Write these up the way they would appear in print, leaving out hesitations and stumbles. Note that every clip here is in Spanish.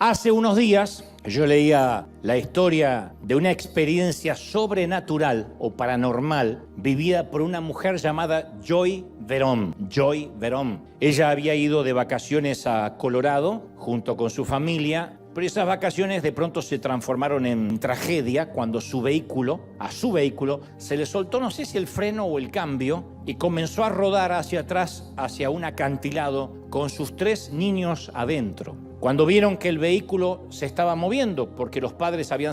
Hace unos días yo leía la historia de una experiencia sobrenatural o paranormal vivida por una mujer llamada Joy Verón. Joy Verón. Ella había ido de vacaciones a Colorado junto con su familia, pero esas vacaciones de pronto se transformaron en tragedia cuando a su vehículo se le soltó, no sé si el freno o el cambio, y comenzó a rodar hacia atrás, hacia un acantilado con sus 3 niños adentro. Cuando vieron que el vehículo se estaba moviendo, porque los padres habían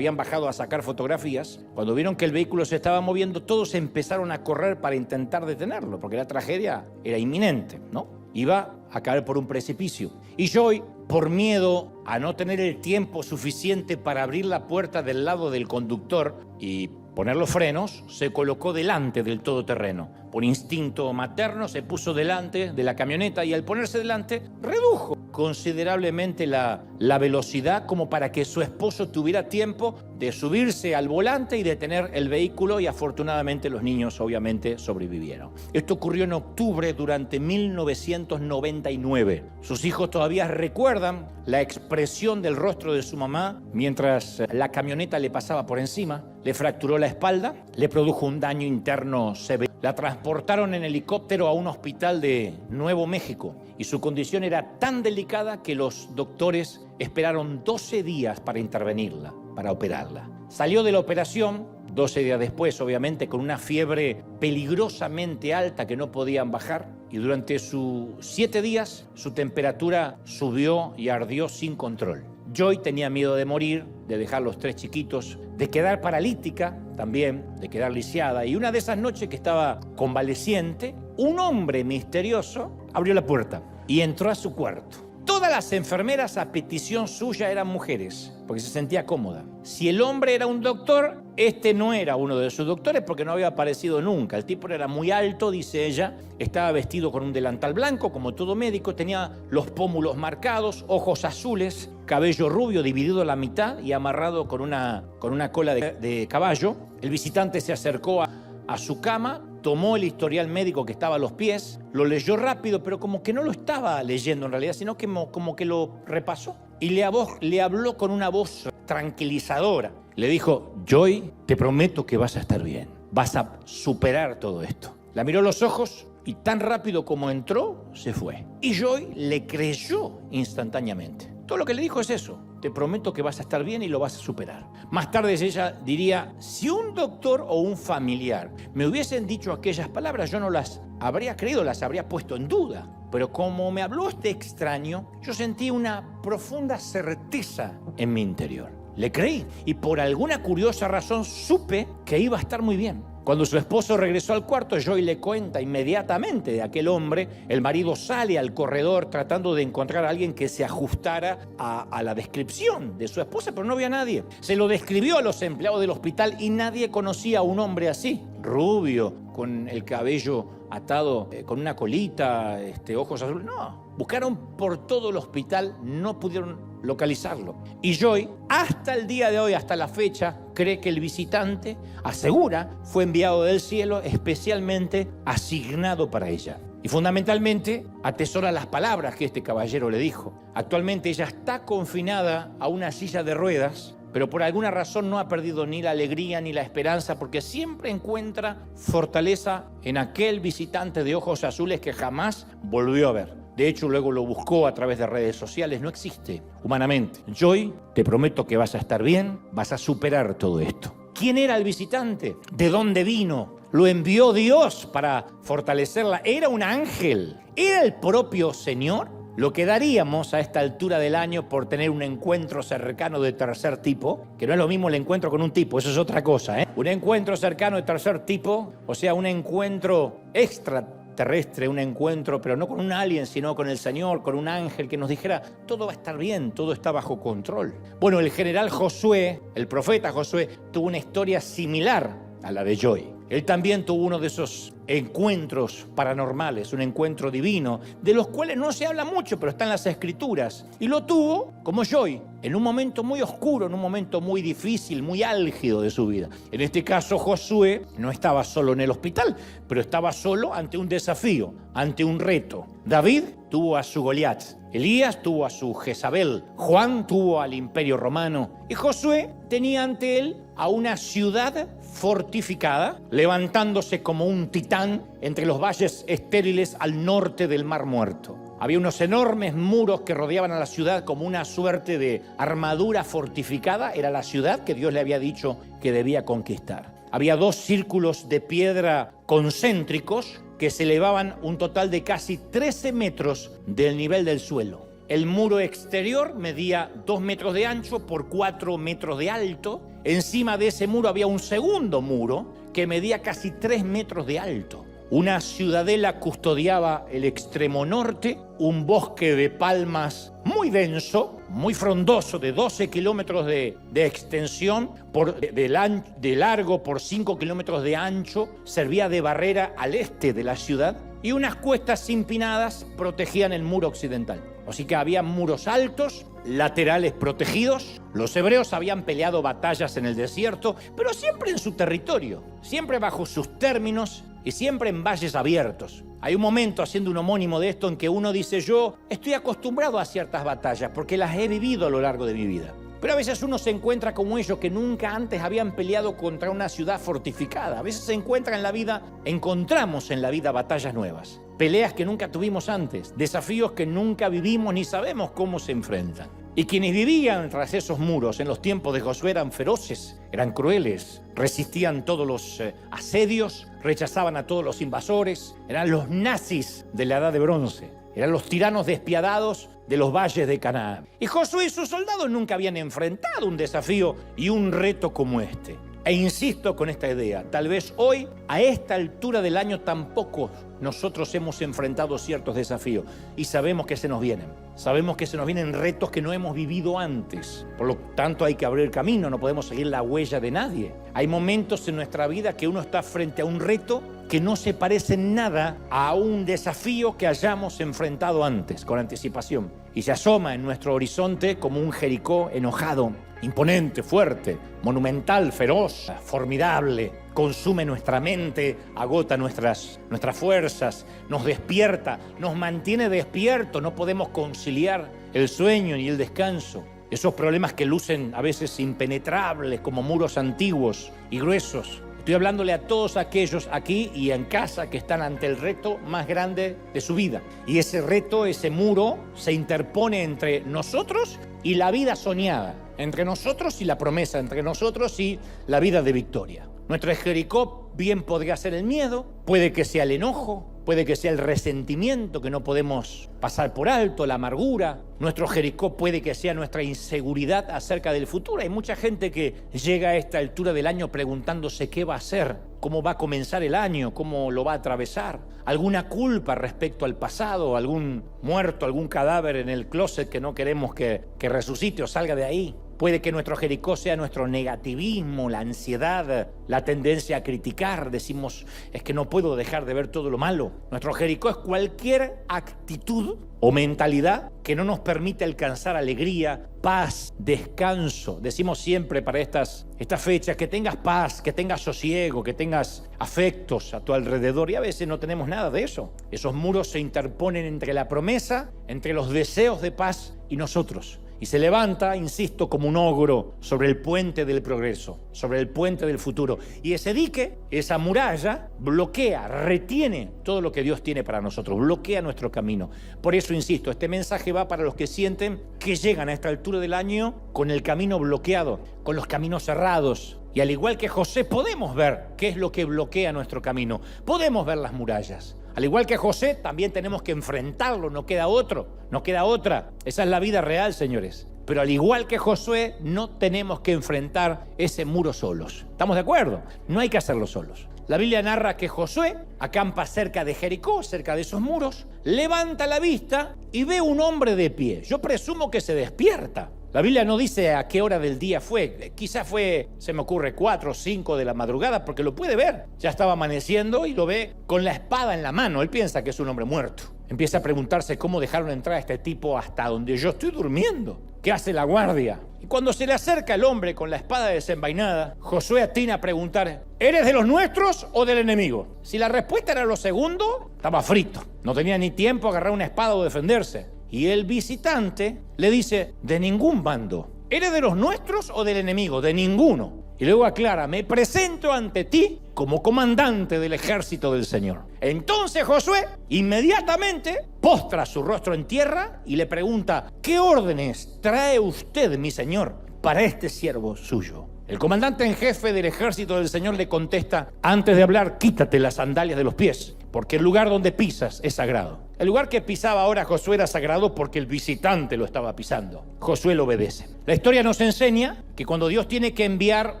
bajado a sacar fotografías, cuando vieron que el vehículo se estaba moviendo, todos empezaron a correr para intentar detenerlo, porque la tragedia era inminente, ¿no? Iba a caer por un precipicio. Y Joy, por miedo a no tener el tiempo suficiente para abrir la puerta del lado del conductor y poner los frenos, se colocó delante del todoterreno. Por instinto materno se puso delante de la camioneta y al ponerse delante redujo considerablemente la velocidad como para que su esposo tuviera tiempo de subirse al volante y detener el vehículo, y afortunadamente los niños obviamente sobrevivieron. Esto ocurrió en octubre durante 1999. Sus hijos todavía recuerdan la expresión del rostro de su mamá mientras la camioneta le pasaba por encima. Le fracturó la espalda, le produjo un daño interno severo. La transportaron en helicóptero a un hospital de Nuevo México y su condición era tan delicada que los doctores esperaron 12 días para intervenirla, para operarla. Salió de la operación 12 días después, obviamente, con una fiebre peligrosamente alta que no podían bajar, y durante sus 7 días su temperatura subió y ardió sin control. Joy tenía miedo de morir, de dejar los 3 chiquitos, de quedar paralítica también, de quedar lisiada. Y una de esas noches que estaba convaleciente, un hombre misterioso abrió la puerta y entró a su cuarto. Todas las enfermeras a petición suya eran mujeres, porque se sentía cómoda. Si el hombre era un doctor, este no era uno de sus doctores porque no había aparecido nunca. El tipo era muy alto, dice ella, estaba vestido con un delantal blanco, como todo médico, tenía los pómulos marcados, ojos azules, cabello rubio dividido a la mitad y amarrado con una cola de caballo. El visitante se acercó a su cama, tomó el historial médico que estaba a los pies, lo leyó rápido, pero como que no lo estaba leyendo en realidad, sino que como que lo repasó. Y le habló con una voz tranquilizadora. Le dijo: Joy, te prometo que vas a estar bien, vas a superar todo esto. La miró a los ojos y tan rápido como entró, se fue. Y Joy le creyó instantáneamente. Todo lo que le dijo es eso: te prometo que vas a estar bien y lo vas a superar. Más tarde ella diría: si un doctor o un familiar me hubiesen dicho aquellas palabras, yo no las habría creído, las habría puesto en duda. Pero como me habló este extraño, yo sentí una profunda certeza en mi interior. Le creí y por alguna curiosa razón supe que iba a estar muy bien. Cuando su esposo regresó al cuarto, Joy le cuenta inmediatamente de aquel hombre. El marido sale al corredor tratando de encontrar a alguien que se ajustara a la descripción de su esposa, pero no había nadie. Se lo describió a los empleados del hospital y nadie conocía a un hombre así, rubio, con el cabello atado, con una colita, ojos azules. No, buscaron por todo el hospital, no pudieron localizarlo. Y Joy, hasta el día de hoy, hasta la fecha, cree que el visitante, asegura, fue enviado del cielo especialmente asignado para ella. Y fundamentalmente atesora las palabras que este caballero le dijo. Actualmente ella está confinada a una silla de ruedas, pero por alguna razón no ha perdido ni la alegría ni la esperanza, porque siempre encuentra fortaleza en aquel visitante de ojos azules que jamás volvió a ver. De hecho, luego lo buscó a través de redes sociales. No existe humanamente. Joy, te prometo que vas a estar bien, vas a superar todo esto. ¿Quién era el visitante? ¿De dónde vino? Lo envió Dios para fortalecerla. ¿Era un ángel? ¿Era el propio Señor? Lo que daríamos a esta altura del año por tener un encuentro cercano de tercer tipo, que no es lo mismo el encuentro con un tipo, eso es otra cosa, ¿eh? Un encuentro cercano de tercer tipo, o sea, un encuentro extraterrestre, un encuentro, pero no con un alien, sino con el Señor, con un ángel que nos dijera: todo va a estar bien, todo está bajo control. Bueno, el general Josué, el profeta Josué, tuvo una historia similar a la de Joy. Él también tuvo uno de esos encuentros paranormales, un encuentro divino, de los cuales no se habla mucho, pero está en las Escrituras. Y lo tuvo, como Joy, en un momento muy oscuro, en un momento muy difícil, muy álgido de su vida. En este caso, Josué no estaba solo en el hospital, pero estaba solo ante un desafío, ante un reto. David tuvo a su Goliat. Elías tuvo a su Jezabel, Juan tuvo al Imperio Romano y Josué tenía ante él a una ciudad fortificada, levantándose como un titán entre los valles estériles al norte del Mar Muerto. Había unos enormes muros que rodeaban a la ciudad como una suerte de armadura fortificada. Era la ciudad que Dios le había dicho que debía conquistar. Había 2 círculos de piedra concéntricos que se elevaban un total de casi 13 metros del nivel del suelo. El muro exterior medía 2 metros de ancho por 4 metros de alto. Encima de ese muro había un segundo muro que medía casi 3 metros de alto. Una ciudadela custodiaba el extremo norte, un bosque de palmas muy denso, muy frondoso, de 12 kilómetros de extensión, de largo por 5 kilómetros de ancho, servía de barrera al este de la ciudad, y unas cuestas empinadas protegían el muro occidental. Así que había muros altos, laterales protegidos. Los hebreos habían peleado batallas en el desierto, pero siempre en su territorio, siempre bajo sus términos y siempre en valles abiertos. Hay un momento, haciendo un homónimo de esto, en que uno dice: yo estoy acostumbrado a ciertas batallas porque las he vivido a lo largo de mi vida. Pero a veces uno se encuentra como ellos que nunca antes habían peleado contra una ciudad fortificada. A veces se encuentra en la vida, encontramos en la vida batallas nuevas, peleas que nunca tuvimos antes, desafíos que nunca vivimos ni sabemos cómo se enfrentan. Y quienes vivían tras esos muros en los tiempos de Josué eran feroces, eran crueles, resistían todos los asedios, rechazaban a todos los invasores, eran los nazis de la Edad de Bronce, eran los tiranos despiadados de los valles de Canaán. Y Josué y sus soldados nunca habían enfrentado un desafío y un reto como este. E insisto con esta idea, tal vez hoy, a esta altura del año, tampoco nosotros hemos enfrentado ciertos desafíos y sabemos que se nos vienen. Sabemos que se nos vienen retos que no hemos vivido antes. Por lo tanto, hay que abrir camino, no podemos seguir la huella de nadie. Hay momentos en nuestra vida que uno está frente a un reto que no se parece en nada a un desafío que hayamos enfrentado antes, con anticipación. Y se asoma en nuestro horizonte como un Jericó enojado, imponente, fuerte, monumental, feroz, formidable. Consume nuestra mente, agota nuestras fuerzas, nos despierta, nos mantiene despiertos. No podemos conciliar el sueño ni el descanso. Esos problemas que lucen a veces impenetrables como muros antiguos y gruesos. Estoy hablándole a todos aquellos aquí y en casa que están ante el reto más grande de su vida. Y ese reto, ese muro, se interpone entre nosotros y la vida soñada, entre nosotros y la promesa, entre nosotros y la vida de victoria. Nuestro Jericó bien podría ser el miedo, puede que sea el enojo, puede que sea el resentimiento que no podemos pasar por alto, la amargura. Nuestro Jericó puede que sea nuestra inseguridad acerca del futuro. Hay mucha gente que llega a esta altura del año preguntándose qué va a hacer, cómo va a comenzar el año, cómo lo va a atravesar. Alguna culpa respecto al pasado, algún muerto, algún cadáver en el closet que no queremos que resucite o salga de ahí. Puede que nuestro Jericó sea nuestro negativismo, la ansiedad, la tendencia a criticar. Decimos, es que no puedo dejar de ver todo lo malo. Nuestro Jericó es cualquier actitud o mentalidad que no nos permite alcanzar alegría, paz, descanso. Decimos siempre para estas fechas que tengas paz, que tengas sosiego, que tengas afectos a tu alrededor, y a veces no tenemos nada de eso. Esos muros se interponen entre la promesa, entre los deseos de paz y nosotros. Y se levanta, insisto, como un ogro sobre el puente del progreso, sobre el puente del futuro. Y ese dique, esa muralla, bloquea, retiene todo lo que Dios tiene para nosotros, bloquea nuestro camino. Por eso, insisto, este mensaje va para los que sienten que llegan a esta altura del año con el camino bloqueado, con los caminos cerrados. Y al igual que José, podemos ver qué es lo que bloquea nuestro camino. Podemos ver las murallas. Al igual que José, también tenemos que enfrentarlo, no queda otra. Esa es la vida real, señores. Pero al igual que Josué, no tenemos que enfrentar ese muro solos. ¿Estamos de acuerdo? No hay que hacerlo solos. La Biblia narra que Josué acampa cerca de Jericó, cerca de esos muros, levanta la vista y ve un hombre de pie. Yo presumo que se despierta. La Biblia no dice a qué hora del día fue. Quizás fue, se me ocurre, 4 o 5 de la madrugada, porque lo puede ver. Ya estaba amaneciendo y lo ve con la espada en la mano. Él piensa que es un hombre muerto. Empieza a preguntarse cómo dejaron entrar a este tipo hasta donde yo estoy durmiendo. ¿Qué hace la guardia? Y cuando se le acerca el hombre con la espada desenvainada, Josué atina a preguntar, ¿eres de los nuestros o del enemigo? Si la respuesta era lo segundo, estaba frito. No tenía ni tiempo a agarrar una espada o defenderse. Y el visitante le dice, de ningún bando. ¿Eres de los nuestros o del enemigo? De ninguno. Y luego aclara, me presento ante ti como comandante del ejército del Señor. Entonces Josué inmediatamente postra su rostro en tierra y le pregunta, ¿qué órdenes trae usted, mi señor, para este siervo suyo? El comandante en jefe del ejército del Señor le contesta, antes de hablar, quítate las sandalias de los pies, porque el lugar donde pisas es sagrado. El lugar que pisaba ahora Josué era sagrado porque el visitante lo estaba pisando. Josué lo obedece. La historia nos enseña que cuando Dios tiene que enviar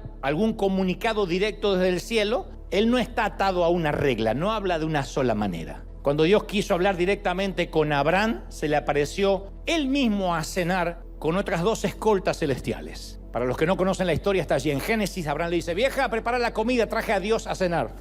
algún comunicado directo desde el cielo, Él no está atado a una regla, no habla de una sola manera. Cuando Dios quiso hablar directamente con Abraham, se le apareció Él mismo a cenar con otras 2 escoltas celestiales. Para los que no conocen la historia, está allí en Génesis. Abraham le dice, vieja, prepara la comida, traje a Dios a cenar.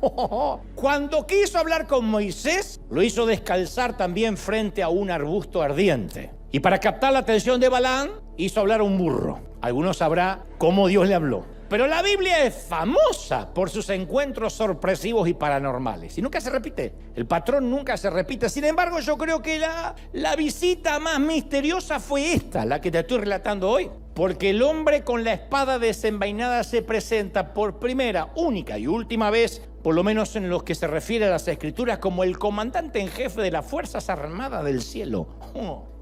Cuando quiso hablar con Moisés, lo hizo descalzar también frente a un arbusto ardiente. Y para captar la atención de Balaam, hizo hablar a un burro. Algunos sabrán cómo Dios le habló. Pero la Biblia es famosa por sus encuentros sorpresivos y paranormales. Y nunca se repite. El patrón nunca se repite. Sin embargo, yo creo que la visita más misteriosa fue esta, la que te estoy relatando hoy. Porque el hombre con la espada desenvainada se presenta por primera, única y última vez, por lo menos en lo que se refiere a las Escrituras, como el comandante en jefe de las Fuerzas Armadas del cielo.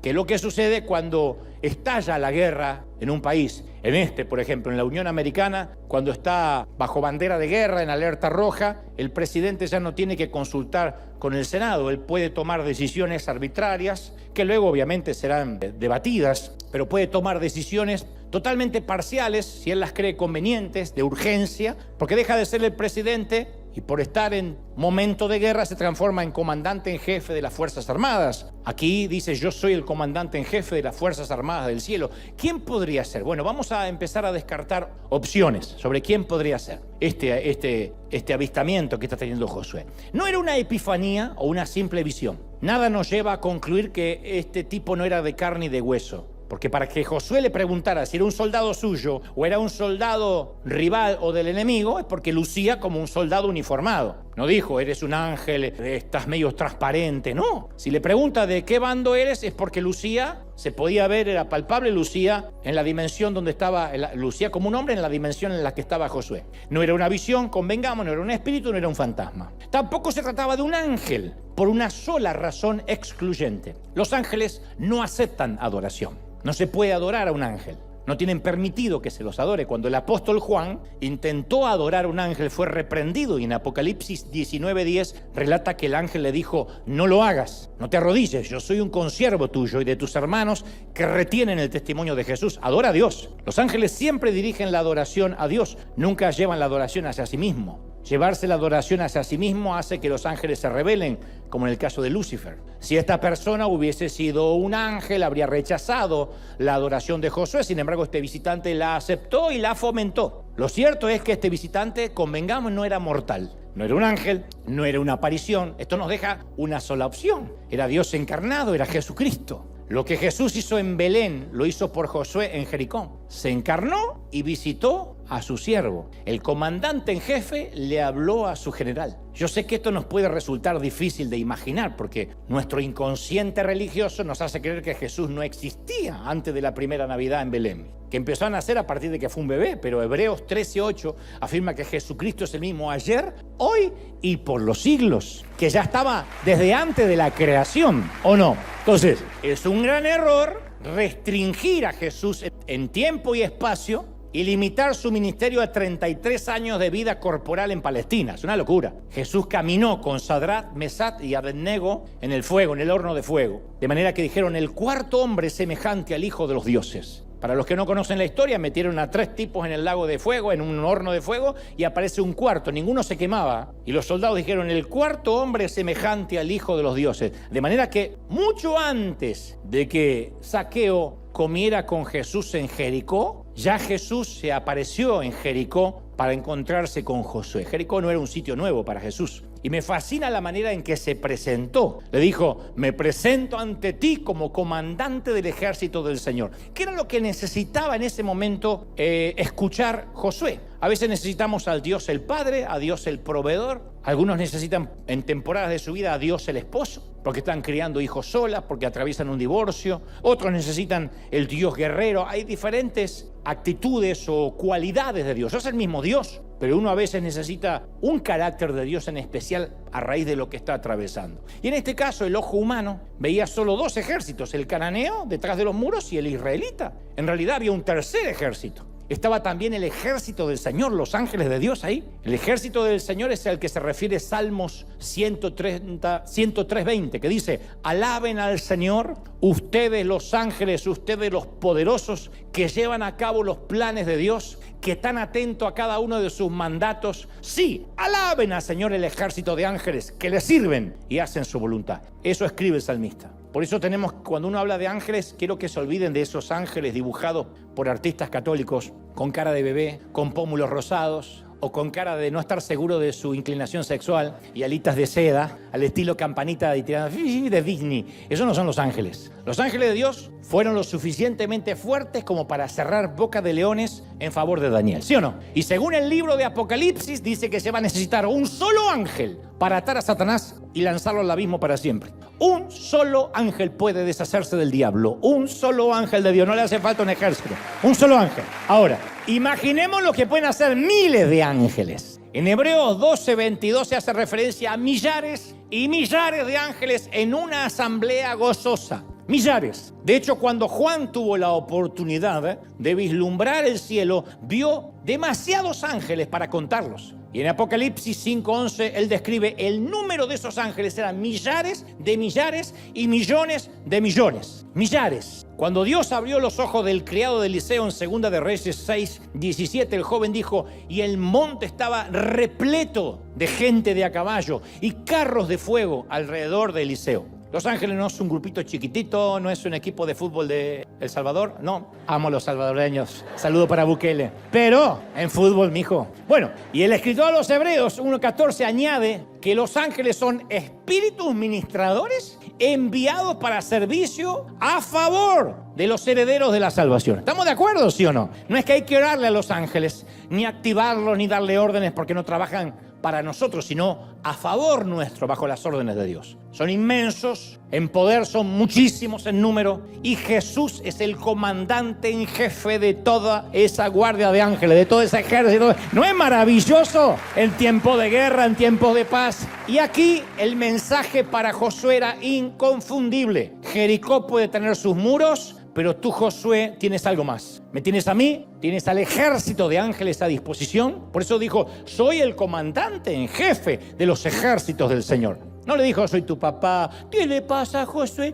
Que es lo que sucede cuando estalla la guerra en un país. En por ejemplo, en la Unión Americana, cuando está bajo bandera de guerra, en alerta roja, el presidente ya no tiene que consultar con el Senado. Él puede tomar decisiones arbitrarias, que luego obviamente serán debatidas, pero puede tomar decisiones totalmente parciales, si él las cree convenientes, de urgencia, porque deja de ser el presidente y por estar en momento de guerra se transforma en comandante en jefe de las Fuerzas Armadas. Aquí dice, yo soy el comandante en jefe de las Fuerzas Armadas del cielo. ¿Quién podría ser? Bueno, vamos a empezar a descartar opciones sobre quién podría ser este avistamiento que está teniendo Josué. No era una epifanía o una simple visión. Nada nos lleva a concluir que este tipo no era de carne y de hueso. Porque para que Josué le preguntara si era un soldado suyo o era un soldado rival o del enemigo, es porque lucía como un soldado uniformado. No dijo, eres un ángel, estás medio transparente. No, si le pregunta de qué bando eres, es porque lucía, se podía ver, era palpable, lucía en la dimensión donde estaba, lucía como un hombre en la dimensión en la que estaba Josué. No era una visión, convengamos, no era un espíritu, no era un fantasma. Tampoco se trataba de un ángel, por una sola razón excluyente. Los ángeles no aceptan adoración. No se puede adorar a un ángel. No tienen permitido que se los adore. Cuando el apóstol Juan intentó adorar a un ángel, fue reprendido. Y en Apocalipsis 19:10 relata que el ángel le dijo, no lo hagas, no te arrodilles. Yo soy un consiervo tuyo y de tus hermanos que retienen el testimonio de Jesús. Adora a Dios. Los ángeles siempre dirigen la adoración a Dios. Nunca llevan la adoración hacia sí mismo. Llevarse la adoración hacia sí mismo hace que los ángeles se rebelen, como en el caso de Lucifer. Si esta persona hubiese sido un ángel, habría rechazado la adoración de Josué. Sin embargo, este visitante la aceptó y la fomentó. Lo cierto es que este visitante, convengamos, no era mortal. No era un ángel, no era una aparición. Esto nos deja una sola opción. Era Dios encarnado, era Jesucristo. Lo que Jesús hizo en Belén, lo hizo por Josué en Jericó. Se encarnó y visitó a su siervo. El comandante en jefe le habló a su general. Yo sé que esto nos puede resultar difícil de imaginar porque nuestro inconsciente religioso nos hace creer que Jesús no existía antes de la primera Navidad en Belén, que empezó a nacer a partir de que fue un bebé, pero Hebreos 13:8 afirma que Jesucristo es el mismo ayer, hoy y por los siglos, que ya estaba desde antes de la creación, ¿o no? Entonces, es un gran error restringir a Jesús en tiempo y espacio y limitar su ministerio a 33 años de vida corporal en Palestina. Es una locura. Jesús caminó con Sadrach, Mesach y Abednego en el fuego, en el horno de fuego. De manera que dijeron, el cuarto hombre es semejante al Hijo de los dioses. Para los que no conocen la historia, metieron a 3 tipos en el lago de fuego, en un horno de fuego, y aparece un cuarto. Ninguno se quemaba. Y los soldados dijeron, el cuarto hombre es semejante al Hijo de los dioses. De manera que mucho antes de que Zaqueo comiera con Jesús en Jericó, ya Jesús se apareció en Jericó para encontrarse con Josué. Jericó no era un sitio nuevo para Jesús. Y me fascina la manera en que se presentó. Le dijo, me presento ante ti como comandante del ejército del Señor. ¿Qué era lo que necesitaba en ese momento escuchar Josué? A veces necesitamos al Dios el Padre, a Dios el proveedor. Algunos necesitan en temporadas de su vida a Dios el esposo, porque están criando hijos solas, porque atraviesan un divorcio. Otros necesitan el Dios guerrero. Hay diferentes actitudes o cualidades de Dios. Es el mismo Dios, pero uno a veces necesita un carácter de Dios en especial a raíz de lo que está atravesando. Y en este caso el ojo humano veía solo dos ejércitos, el cananeo detrás de los muros y el israelita. En realidad había un tercer ejército. Estaba también el ejército del Señor, los ángeles de Dios ahí. El ejército del Señor es al que se refiere Salmos 103:20, que dice: alaben al Señor, ustedes los ángeles, ustedes los poderosos, que llevan a cabo los planes de Dios, que están atentos a cada uno de sus mandatos. Sí, alaben al Señor el ejército de ángeles que le sirven y hacen su voluntad. Eso escribe el salmista. Por eso cuando uno habla de ángeles, quiero que se olviden de esos ángeles dibujados por artistas católicos con cara de bebé, con pómulos rosados o con cara de no estar seguro de su inclinación sexual y alitas de seda al estilo campanita de Disney. Esos no son los ángeles. Los ángeles de Dios fueron lo suficientemente fuertes como para cerrar boca de leones en favor de Daniel, ¿sí o no? Y según el libro de Apocalipsis dice que se va a necesitar un solo ángel para atar a Satanás y lanzarlo al abismo para siempre. Un solo ángel puede deshacerse del diablo. Un solo ángel de Dios. No le hace falta un ejército. Un solo ángel. Ahora, imaginemos lo que pueden hacer miles de ángeles. En Hebreos 12:22 se hace referencia a millares y millares de ángeles en una asamblea gozosa. Millares. De hecho, cuando Juan tuvo la oportunidad de vislumbrar el cielo, vio demasiados ángeles para contarlos. Y en Apocalipsis 5:11 él describe el número de esos ángeles, eran millares de millares y millones de millones. Millares. Cuando Dios abrió los ojos del criado de Eliseo en 2 de Reyes 6:17, el joven dijo: y el monte estaba repleto de gente de a caballo y carros de fuego alrededor de Eliseo. Los Ángeles no es un grupito chiquitito, no es un equipo de fútbol de El Salvador, no. Amo a los salvadoreños. Saludo para Bukele. Pero en fútbol, mijo. Bueno, y el escritor a los Hebreos 1:14 añade que los ángeles son espíritus ministradores enviados para servicio a favor de los herederos de la salvación. ¿Estamos de acuerdo, sí o no? No es que hay que orarle a los ángeles, ni activarlos, ni darle órdenes porque no trabajan para nosotros, sino a favor nuestro, bajo las órdenes de Dios. Son inmensos, en poder son muchísimos en número, y Jesús es el comandante en jefe de toda esa guardia de ángeles, de todo ese ejército. ¿No es maravilloso? En tiempo de guerra, en tiempos de paz. Y aquí el mensaje para Josué era inconfundible. Jericó puede tener sus muros, pero tú, Josué, tienes algo más. ¿Me tienes a mí? Tienes al ejército de ángeles a disposición. Por eso dijo: soy el comandante en jefe de los ejércitos del Señor. No le dijo: soy tu papá. ¿Qué le pasa a Josué?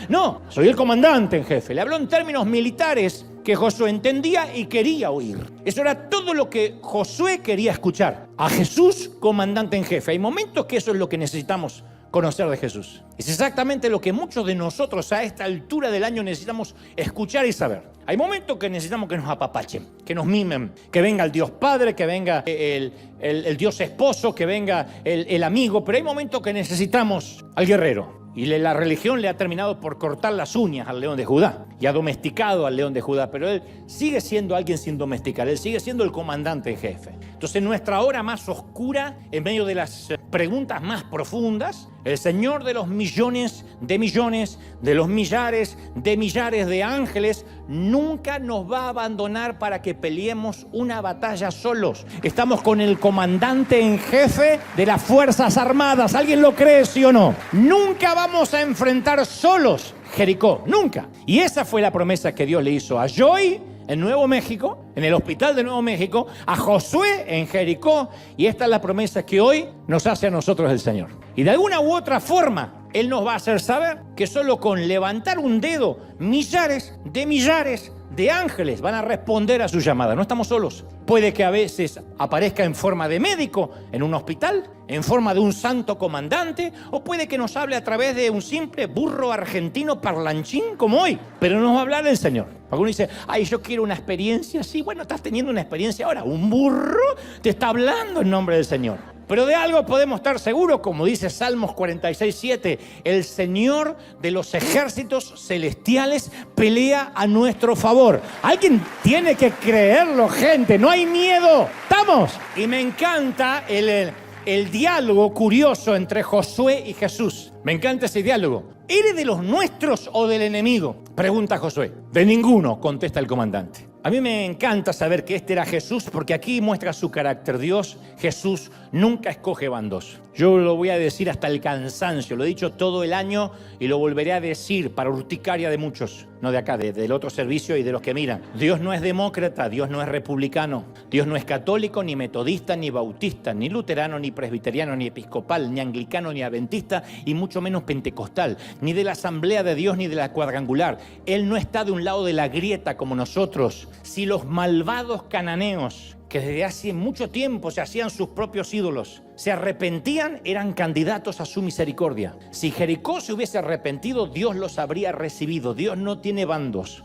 No, soy el comandante en jefe. Le habló en términos militares que Josué entendía y quería oír. Eso era todo lo que Josué quería escuchar. A Jesús, comandante en jefe. Hay momentos que eso es lo que necesitamos conocer de Jesús. Es exactamente lo que muchos de nosotros a esta altura del año necesitamos escuchar y saber. Hay momentos que necesitamos que nos apapachen, que nos mimen, que venga el Dios Padre, que venga el Dios Esposo, que venga el amigo, pero hay momentos que necesitamos al guerrero. Y la religión le ha terminado por cortar las uñas al león de Judá y ha domesticado al león de Judá, pero él sigue siendo alguien sin domesticar, él sigue siendo el comandante en jefe. Entonces, en nuestra hora más oscura, en medio de las preguntas más profundas, el Señor de los millones, de los millares de ángeles, nunca nos va a abandonar para que peleemos una batalla solos. Estamos con el comandante en jefe de las Fuerzas Armadas. ¿Alguien lo cree, sí o no? Nunca vamos a enfrentar solos Jericó, nunca. Y esa fue la promesa que Dios le hizo a Joy en Nuevo México, en el hospital de Nuevo México, a Josué en Jericó, y esta es la promesa que hoy nos hace a nosotros el Señor. Y de alguna u otra forma, Él nos va a hacer saber que solo con levantar un dedo, millares de ángeles van a responder a su llamada. No estamos solos. Puede que a veces aparezca en forma de médico en un hospital, en forma de un santo comandante, o puede que nos hable a través de un simple burro argentino parlanchín como hoy, pero nos va a hablar el Señor. Alguno dice: ay, yo quiero una experiencia. Sí, bueno, estás teniendo una experiencia ahora. Un burro te está hablando en nombre del Señor. Pero de algo podemos estar seguros, como dice Salmos 46:7, el Señor de los ejércitos celestiales pelea a nuestro favor. Alguien tiene que creerlo, gente, no hay miedo. ¡Estamos! Y me encanta el diálogo curioso entre Josué y Jesús. Me encanta ese diálogo. ¿Eres de los nuestros o del enemigo?, pregunta Josué. De ninguno, contesta el comandante. A mí me encanta saber que este era Jesús, porque aquí muestra su carácter. Dios, Jesús, nunca escoge bandos. Yo lo voy a decir hasta el cansancio, lo he dicho todo el año y lo volveré a decir para urticaria de muchos, no de acá, del otro servicio y de los que miran. Dios no es demócrata, Dios no es republicano, Dios no es católico, ni metodista, ni bautista, ni luterano, ni presbiteriano, ni episcopal, ni anglicano, ni adventista, y mucho menos pentecostal, ni de la Asamblea de Dios, ni de la cuadrangular. Él no está de un lado de la grieta como nosotros. Si los malvados cananeos, que desde hace mucho tiempo se hacían sus propios ídolos, se arrepentían, eran candidatos a su misericordia. Si Jericó se hubiese arrepentido, Dios los habría recibido. Dios no tiene bandos.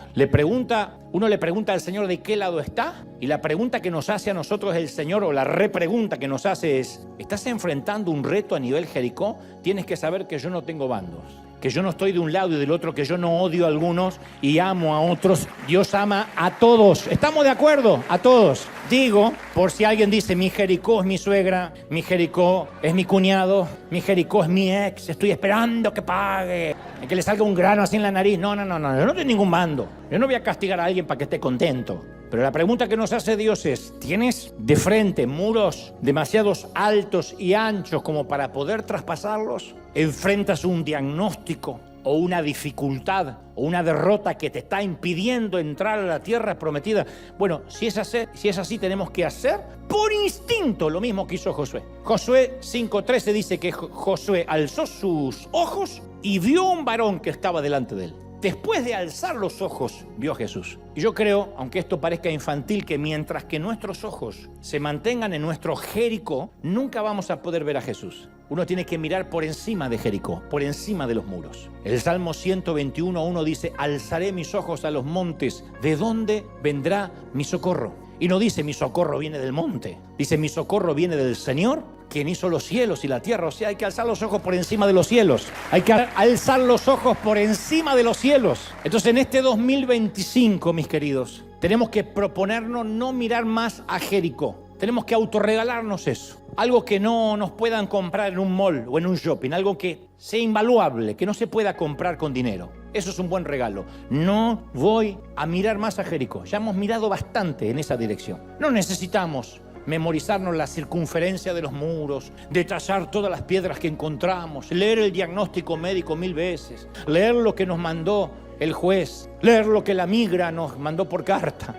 Uno le pregunta al Señor de qué lado está, y la pregunta que nos hace a nosotros el Señor, o la repregunta que nos hace es: ¿estás enfrentando un reto a nivel Jericó? Tienes que saber que yo no tengo bandos, que yo no estoy de un lado y del otro, que yo no odio a algunos y amo a otros. Dios ama a todos. ¿Estamos de acuerdo? A todos. Digo, por si alguien dice, mi Jericó es mi suegra, mi Jericó es mi cuñado, mi Jericó es mi ex, estoy esperando que pague, que le salga un grano así en la nariz. No, yo no tengo ningún bando. Yo no voy a castigar a alguien para que esté contento. Pero la pregunta que nos hace Dios es: ¿tienes de frente muros demasiados altos y anchos como para poder traspasarlos? ¿Enfrentas un diagnóstico o una dificultad o una derrota que te está impidiendo entrar a la tierra prometida? Bueno, si es así, tenemos que hacer por instinto lo mismo que hizo Josué. Josué 5:13 dice que Josué alzó sus ojos y vio un varón que estaba delante de él. Después de alzar los ojos, vio a Jesús. Y yo creo, aunque esto parezca infantil, que mientras que nuestros ojos se mantengan en nuestro Jericó, nunca vamos a poder ver a Jesús. Uno tiene que mirar por encima de Jericó, por encima de los muros. El Salmo 121:1 dice: alzaré mis ojos a los montes, ¿de dónde vendrá mi socorro? Y no dice mi socorro viene del monte, dice mi socorro viene del Señor, quien hizo los cielos y la tierra. O sea, hay que alzar los ojos por encima de los cielos. Hay que alzar los ojos por encima de los cielos. Entonces, en este 2025, mis queridos, tenemos que proponernos no mirar más a Jericó. Tenemos que autorregalarnos eso. Algo que no nos puedan comprar en un mall o en un shopping. Algo que sea invaluable, que no se pueda comprar con dinero. Eso es un buen regalo. No voy a mirar más a Jericó. Ya hemos mirado bastante en esa dirección. No necesitamos memorizarnos la circunferencia de los muros, detallar todas las piedras que encontramos, leer el diagnóstico médico 1000 veces, leer lo que nos mandó el juez, leer lo que la migra nos mandó por carta.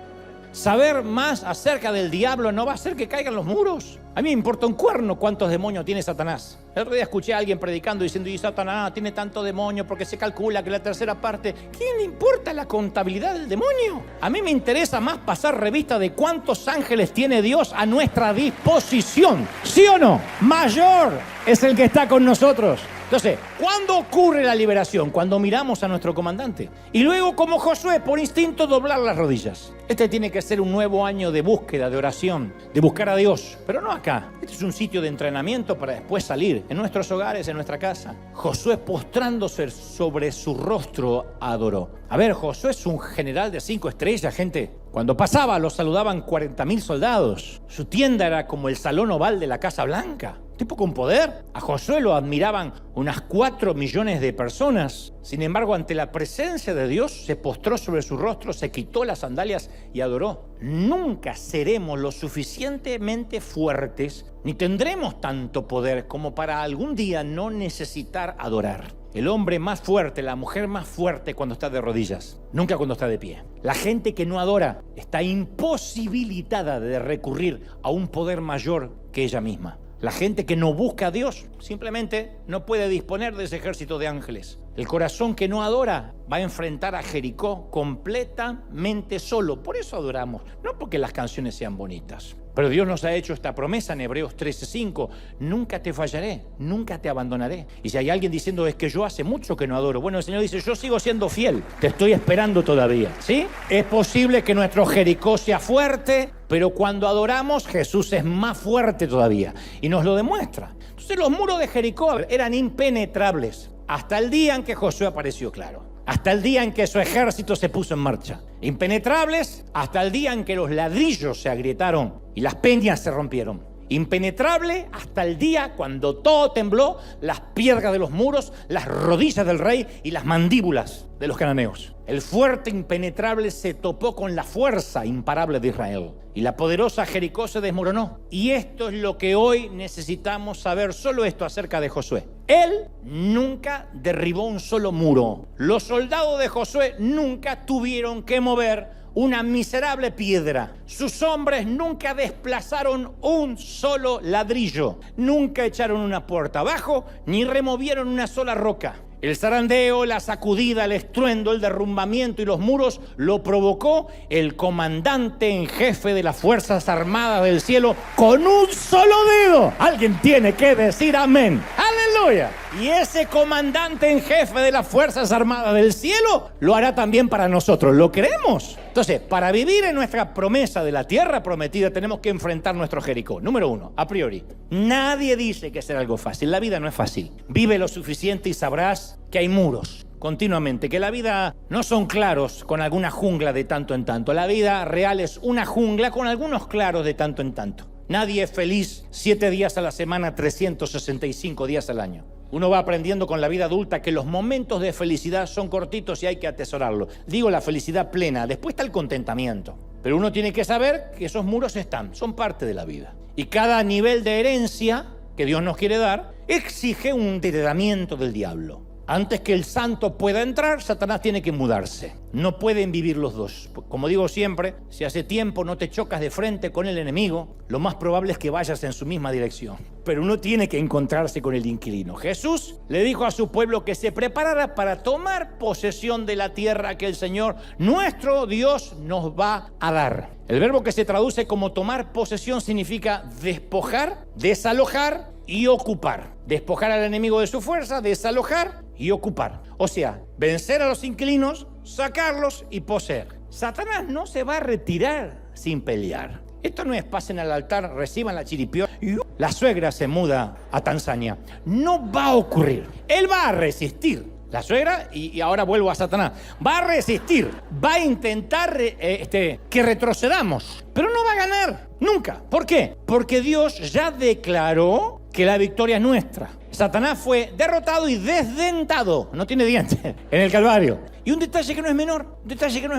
Saber más acerca del diablo no va a hacer que caigan los muros. A mí me importa un cuerno cuántos demonios tiene Satanás. El otro día escuché a alguien predicando diciendo: y Satanás tiene tanto demonio porque se calcula que la tercera parte... ¿Quién le importa la contabilidad del demonio? A mí me interesa más pasar revista de cuántos ángeles tiene Dios a nuestra disposición. ¿Sí o no? Mayor es el que está con nosotros. Entonces, ¿cuándo ocurre la liberación? Cuando miramos a nuestro comandante. Y luego, como Josué, por instinto, doblar las rodillas. Este tiene que ser un nuevo año de búsqueda, de oración, de buscar a Dios. Pero no acá. Este es un sitio de entrenamiento para después salir. En nuestros hogares, en nuestra casa. Josué, postrándose sobre su rostro, adoró. A ver, Josué es un general de 5 estrellas, gente. Cuando pasaba, lo saludaban 40.000 soldados. Su tienda era como el salón oval de la Casa Blanca. Tipo con poder. A Josué lo admiraban unas 4 millones de personas. Sin embargo, ante la presencia de Dios, se postró sobre su rostro, se quitó las sandalias y adoró. Nunca seremos lo suficientemente fuertes, ni tendremos tanto poder como para algún día no necesitar adorar. El hombre más fuerte, la mujer más fuerte cuando está de rodillas, nunca cuando está de pie. La gente que no adora está imposibilitada de recurrir a un poder mayor que ella misma. La gente que no busca a Dios simplemente no puede disponer de ese ejército de ángeles. El corazón que no adora va a enfrentar a Jericó completamente solo. Por eso adoramos, no porque las canciones sean bonitas. Pero Dios nos ha hecho esta promesa en Hebreos 13:5. Nunca te fallaré, nunca te abandonaré. Y si hay alguien diciendo, es que yo hace mucho que no adoro. Bueno, el Señor dice, yo sigo siendo fiel. Te estoy esperando todavía. ¿Sí? Es posible que nuestro Jericó sea fuerte, pero cuando adoramos, Jesús es más fuerte todavía. Y nos lo demuestra. Entonces los muros de Jericó eran impenetrables. Hasta el día en que Josué apareció claro. Hasta el día en que su ejército se puso en marcha. Impenetrables hasta el día en que los ladrillos se agrietaron y las peñas se rompieron. Impenetrable hasta el día cuando todo tembló, las piedras de los muros, las rodillas del rey y las mandíbulas de los cananeos. El fuerte impenetrable se topó con la fuerza imparable de Israel y la poderosa Jericó se desmoronó. Y esto es lo que hoy necesitamos saber, solo esto acerca de Josué. Él nunca derribó un solo muro. Los soldados de Josué nunca tuvieron que mover una miserable piedra. Sus hombres nunca desplazaron un solo ladrillo. Nunca echaron una puerta abajo, ni removieron una sola roca. El zarandeo, la sacudida, el estruendo, el derrumbamiento y los muros lo provocó el comandante en jefe de las Fuerzas Armadas del Cielo con un solo dedo. Alguien tiene que decir amén. ¡Aleluya! Y ese comandante en jefe de las Fuerzas Armadas del Cielo lo hará también para nosotros. ¿Lo creemos? Entonces, para vivir en nuestra promesa de la tierra prometida tenemos que enfrentar nuestro Jericó. Número 1, a priori. Nadie dice que será algo fácil. La vida no es fácil. Vive lo suficiente y sabrás que hay muros continuamente, que la vida no son claros con alguna jungla de tanto en tanto. La vida real es una jungla con algunos claros de tanto en tanto. Nadie es feliz 7 días a la semana, 365 días al año. Uno va aprendiendo con la vida adulta que los momentos de felicidad son cortitos y hay que atesorarlo. Digo la felicidad plena, después está el contentamiento. Pero uno tiene que saber que esos muros son parte de la vida. Y cada nivel de herencia que Dios nos quiere dar exige un tratamiento del diablo. Antes que el santo pueda entrar, Satanás tiene que mudarse. No pueden vivir los dos. Como digo siempre, si hace tiempo no te chocas de frente con el enemigo, lo más probable es que vayas en su misma dirección. Pero uno tiene que encontrarse con el inquilino. Jesús le dijo a su pueblo que se preparara para tomar posesión de la tierra que el Señor, nuestro Dios, nos va a dar. El verbo que se traduce como tomar posesión significa despojar, desalojar y ocupar. Despojar al enemigo de su fuerza, desalojar y ocupar. O sea, vencer a los inquilinos, sacarlos y poseer. Satanás no se va a retirar sin pelear. Esto no es pasen al altar, reciban la chiripiola y la suegra se muda a Tanzania. No va a ocurrir. Él va a resistir. La suegra, y ahora vuelvo a Satanás, va a resistir, va a intentar que retrocedamos, pero no va a ganar, nunca. ¿Por qué? Porque Dios ya declaró que la victoria es nuestra. Satanás fue derrotado y desdentado, no tiene dientes, en el Calvario. Y un detalle que no es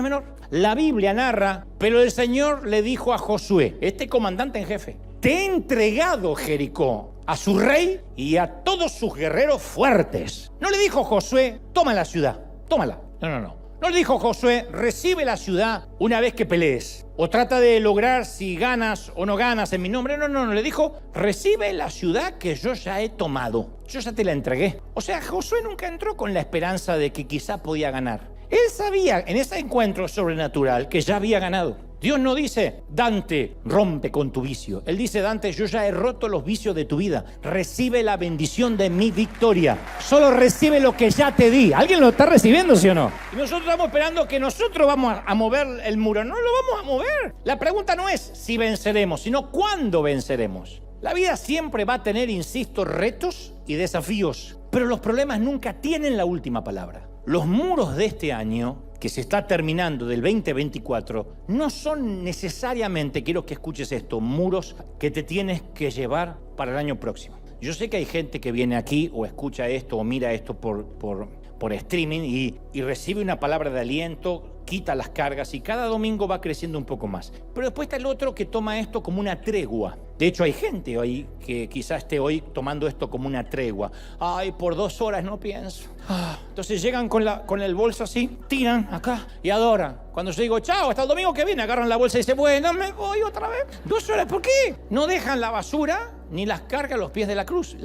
menor, la Biblia narra, pero el Señor le dijo a Josué, este comandante en jefe, te he entregado Jericó a su rey y a todos sus guerreros fuertes. No le dijo Josué, toma la ciudad, tómala. No. No le dijo Josué, recibe la ciudad una vez que pelees. O trata de lograr si ganas o no ganas en mi nombre. No. Le dijo, recibe la ciudad que yo ya he tomado. Yo ya te la entregué. O sea, Josué nunca entró con la esperanza de que quizá podía ganar. Él sabía en ese encuentro sobrenatural que ya había ganado. Dios no dice, Dante, rompe con tu vicio. Él dice, Dante, yo ya he roto los vicios de tu vida. Recibe la bendición de mi victoria. Solo recibe lo que ya te di. ¿Alguien lo está recibiendo, sí o no? Y nosotros estamos esperando que nosotros vamos a mover el muro. No lo vamos a mover. La pregunta no es si venceremos, sino cuándo venceremos. La vida siempre va a tener, insisto, retos y desafíos. Pero los problemas nunca tienen la última palabra. Los muros de este año, que se está terminando del 2024, no son necesariamente, quiero que escuches esto, muros que te tienes que llevar para el año próximo. Yo sé que hay gente que viene aquí o escucha esto o mira esto por streaming y recibe una palabra de aliento, quita las cargas y cada domingo va creciendo un poco más. Pero después está el otro que toma esto como una tregua. De hecho, hay gente hoy que quizás esté hoy tomando esto como una tregua. Ay, por 2 horas no pienso. Entonces llegan con el bolso así, tiran acá y adoran. Cuando yo digo, chao, hasta el domingo que viene, agarran la bolsa y dicen, bueno, me voy otra vez. 2 horas, ¿por qué? No dejan la basura ni las cargas a los pies de la cruz.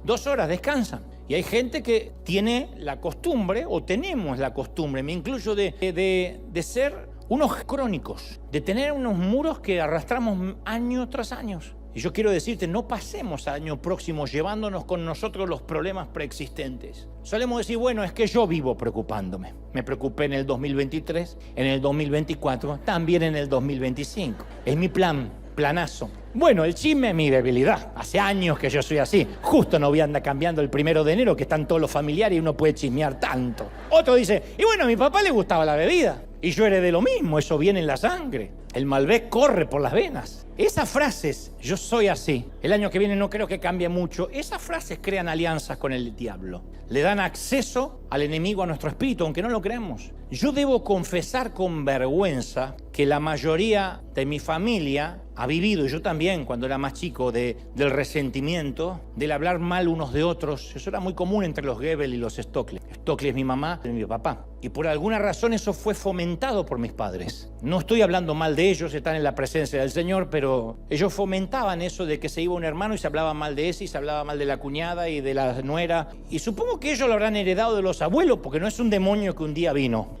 2 horas, descansan. Y hay gente que tiene la costumbre, o tenemos la costumbre, me incluyo, de ser unos crónicos, de tener unos muros que arrastramos año tras año. Y yo quiero decirte, no pasemos al año próximo llevándonos con nosotros los problemas preexistentes. Solemos decir, bueno, es que yo vivo preocupándome. Me preocupé en el 2023, en el 2024, también en el 2025. Es mi planazo. Bueno, el chisme es mi debilidad. Hace años que yo soy así. Justo no voy a andar cambiando el 1 de enero, que están todos los familiares y uno puede chismear tanto. Otro dice, y bueno, a mi papá le gustaba la bebida. Y yo heredé lo mismo, eso viene en la sangre. El Malbec corre por las venas. Esas frases, yo soy así, el año que viene no creo que cambie mucho, esas frases crean alianzas con el diablo. Le dan acceso al enemigo a nuestro espíritu, aunque no lo creamos. Yo debo confesar con vergüenza que la mayoría de mi familia ha vivido, y yo también cuando era más chico, del resentimiento, del hablar mal unos de otros. Eso era muy común entre los Goebbels y los Stockley. Stockley es mi mamá y mi papá. Y por alguna razón eso fue fomentado por mis padres. No estoy hablando mal de ellos, están en la presencia del Señor, pero ellos fomentaban eso de que se iba un hermano y se hablaba mal de ese, y se hablaba mal de la cuñada y de la nuera. Y supongo que ellos lo habrán heredado de los abuelos, porque no es un demonio que un día vino.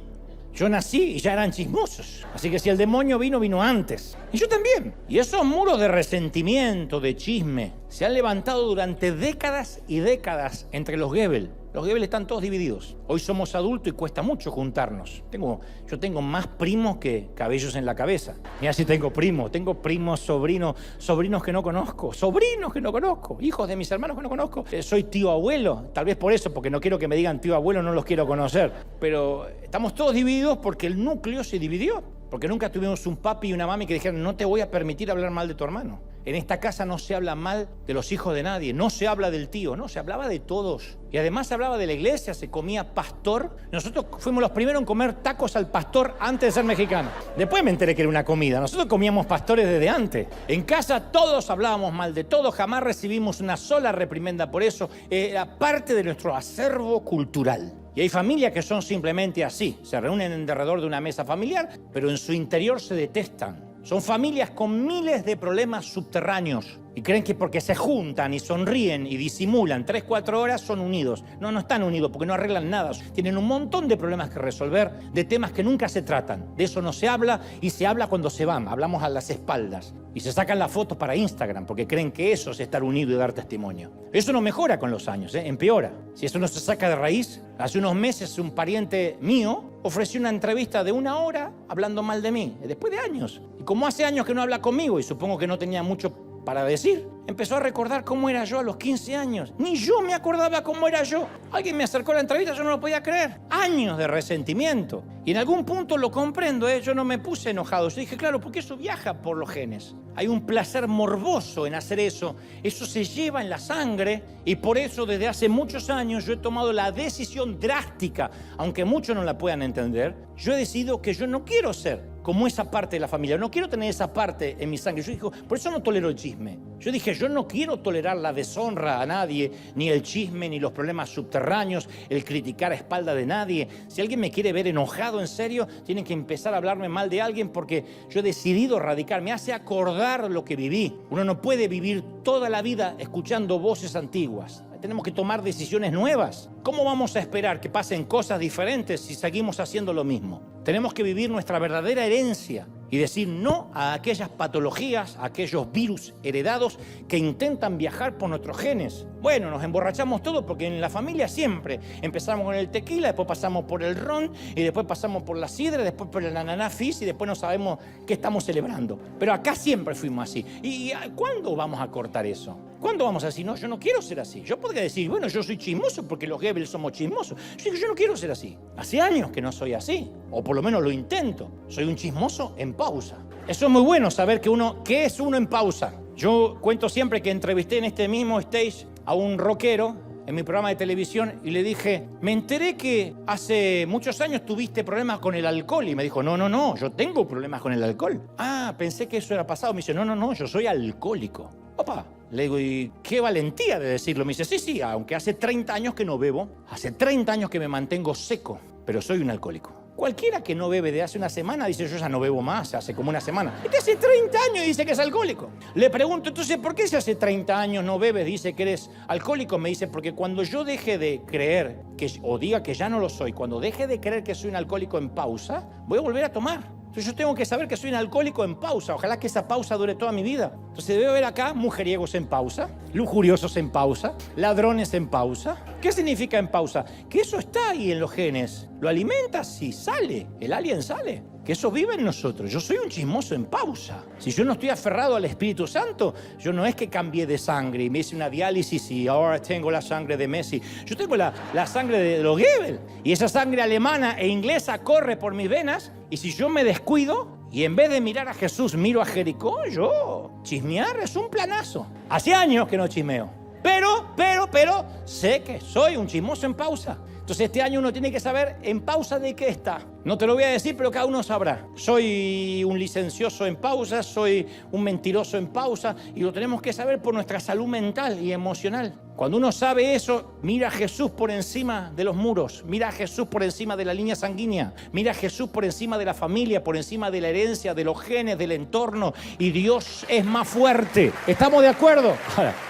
Yo nací y ya eran chismosos. Así que si el demonio vino antes. Y yo también. Y esos muros de resentimiento, de chisme, se han levantado durante décadas y décadas entre los Goebbels. Los Goebbels están todos divididos. Hoy somos adultos y cuesta mucho juntarnos. Yo tengo más primos que cabellos en la cabeza. Mira si tengo primos, sobrinos que no conozco, hijos de mis hermanos que no conozco. Soy tío abuelo, tal vez por eso, porque no quiero que me digan tío abuelo, no los quiero conocer. Pero estamos todos divididos porque el núcleo se dividió. Porque nunca tuvimos un papi y una mami que dijeran, no te voy a permitir hablar mal de tu hermano. En esta casa no se habla mal de los hijos de nadie, no se habla del tío, no, se hablaba de todos. Y además se hablaba de la iglesia, se comía pastor. Nosotros fuimos los primeros en comer tacos al pastor antes de ser mexicanos. Después me enteré que era una comida. Nosotros comíamos pastores desde antes. En casa todos hablábamos mal de todos, jamás recibimos una sola reprimenda por eso. Era parte de nuestro acervo cultural. Y hay familias que son simplemente así. Se reúnen alrededor de una mesa familiar, pero en su interior se detestan. Son familias con miles de problemas subterráneos y creen que porque se juntan y sonríen y disimulan 3-4 horas son unidos. No están unidos porque no arreglan nada. Tienen un montón de problemas que resolver, de temas que nunca se tratan. De eso no se habla y se habla cuando se van. Hablamos a las espaldas y se sacan las fotos para Instagram porque creen que eso es estar unido y dar testimonio. Eso no mejora con los años, empeora. Si eso no se saca de raíz, hace unos meses un pariente mío ofreció una entrevista de 1 hora hablando mal de mí, después de años. Y como hace años que no habla conmigo y supongo que no tenía mucho para decir, empezó a recordar cómo era yo a los 15 años. Ni yo me acordaba cómo era yo. Alguien me acercó a la entrevista, yo no lo podía creer. Años de resentimiento. Y en algún punto lo comprendo, yo no me puse enojado. Yo dije, claro, porque eso viaja por los genes. Hay un placer morboso en hacer eso. Eso se lleva en la sangre y por eso desde hace muchos años yo he tomado la decisión drástica, aunque muchos no la puedan entender, yo he decidido que yo no quiero ser como esa parte de la familia. No quiero tener esa parte en mi sangre. Yo dije, por eso no tolero el chisme. Yo dije, yo no quiero tolerar la deshonra a nadie, ni el chisme, ni los problemas subterráneos, el criticar a espalda de nadie. Si alguien me quiere ver enojado en serio, tienen que empezar a hablarme mal de alguien porque yo he decidido radicar. Me hace acordar lo que viví. Uno no puede vivir toda la vida escuchando voces antiguas. Tenemos que tomar decisiones nuevas. ¿Cómo vamos a esperar que pasen cosas diferentes si seguimos haciendo lo mismo? Tenemos que vivir nuestra verdadera herencia y decir no a aquellas patologías, a aquellos virus heredados que intentan viajar por nuestros genes. Bueno, nos emborrachamos todos porque en la familia siempre empezamos con el tequila, después pasamos por el ron y después pasamos por la sidra, después por el ananá fizz y después no sabemos qué estamos celebrando. Pero acá siempre fuimos así. ¿Y cuándo vamos a cortar eso? ¿Cuándo vamos a decir, no, yo no quiero ser así? Yo podría decir, bueno, yo soy chismoso porque los Goebbels somos chismosos. Yo digo, yo no quiero ser así. Hace años que no soy así, o por lo menos lo intento. Soy un chismoso en pausa. Eso es muy bueno, saber ¿qué es uno en pausa? Yo cuento siempre que entrevisté en este mismo stage a un rockero en mi programa de televisión y le dije, me enteré que hace muchos años tuviste problemas con el alcohol. Y me dijo, no, yo tengo problemas con el alcohol. Ah, pensé que eso era pasado. Me dice, no, yo soy alcohólico. Opa, le digo, ¿y qué valentía de decirlo? Me dice, sí, aunque hace 30 años que no bebo, hace 30 años que me mantengo seco, pero soy un alcohólico. Cualquiera que no bebe de hace una semana dice, yo ya no bebo más, hace como una semana. Este hace 30 años dice que es alcohólico. Le pregunto, entonces, ¿por qué si hace 30 años no bebes, dice que eres alcohólico? Me dice, porque cuando yo deje de creer, o diga que ya no lo soy, cuando deje de creer que soy un alcohólico en pausa, voy a volver a tomar. Entonces yo tengo que saber que soy un alcohólico en pausa. Ojalá que esa pausa dure toda mi vida. Entonces debe haber acá mujeriegos en pausa, lujuriosos en pausa, ladrones en pausa. ¿Qué significa en pausa? Que eso está ahí en los genes. Lo alimentas y sale. El alien sale. Que eso vive en nosotros. Yo soy un chismoso en pausa. Si yo no estoy aferrado al Espíritu Santo, yo no es que cambié de sangre y me hice una diálisis y ahora tengo la sangre de Messi. Yo tengo la sangre de los Goebbels. Y esa sangre alemana e inglesa corre por mis venas. Y si yo me descuido y en vez de mirar a Jesús miro a Jericó, yo chismear es un planazo. Hace años que no chismeo. Pero sé que soy un chismoso en pausa. Entonces este año uno tiene que saber en pausa de qué está. No te lo voy a decir, pero cada uno sabrá. Soy un licencioso en pausa, soy un mentiroso en pausa, y lo tenemos que saber por nuestra salud mental y emocional. Cuando uno sabe eso, mira a Jesús por encima de los muros, mira a Jesús por encima de la línea sanguínea, mira a Jesús por encima de la familia, por encima de la herencia, de los genes, del entorno, y Dios es más fuerte. ¿Estamos de acuerdo?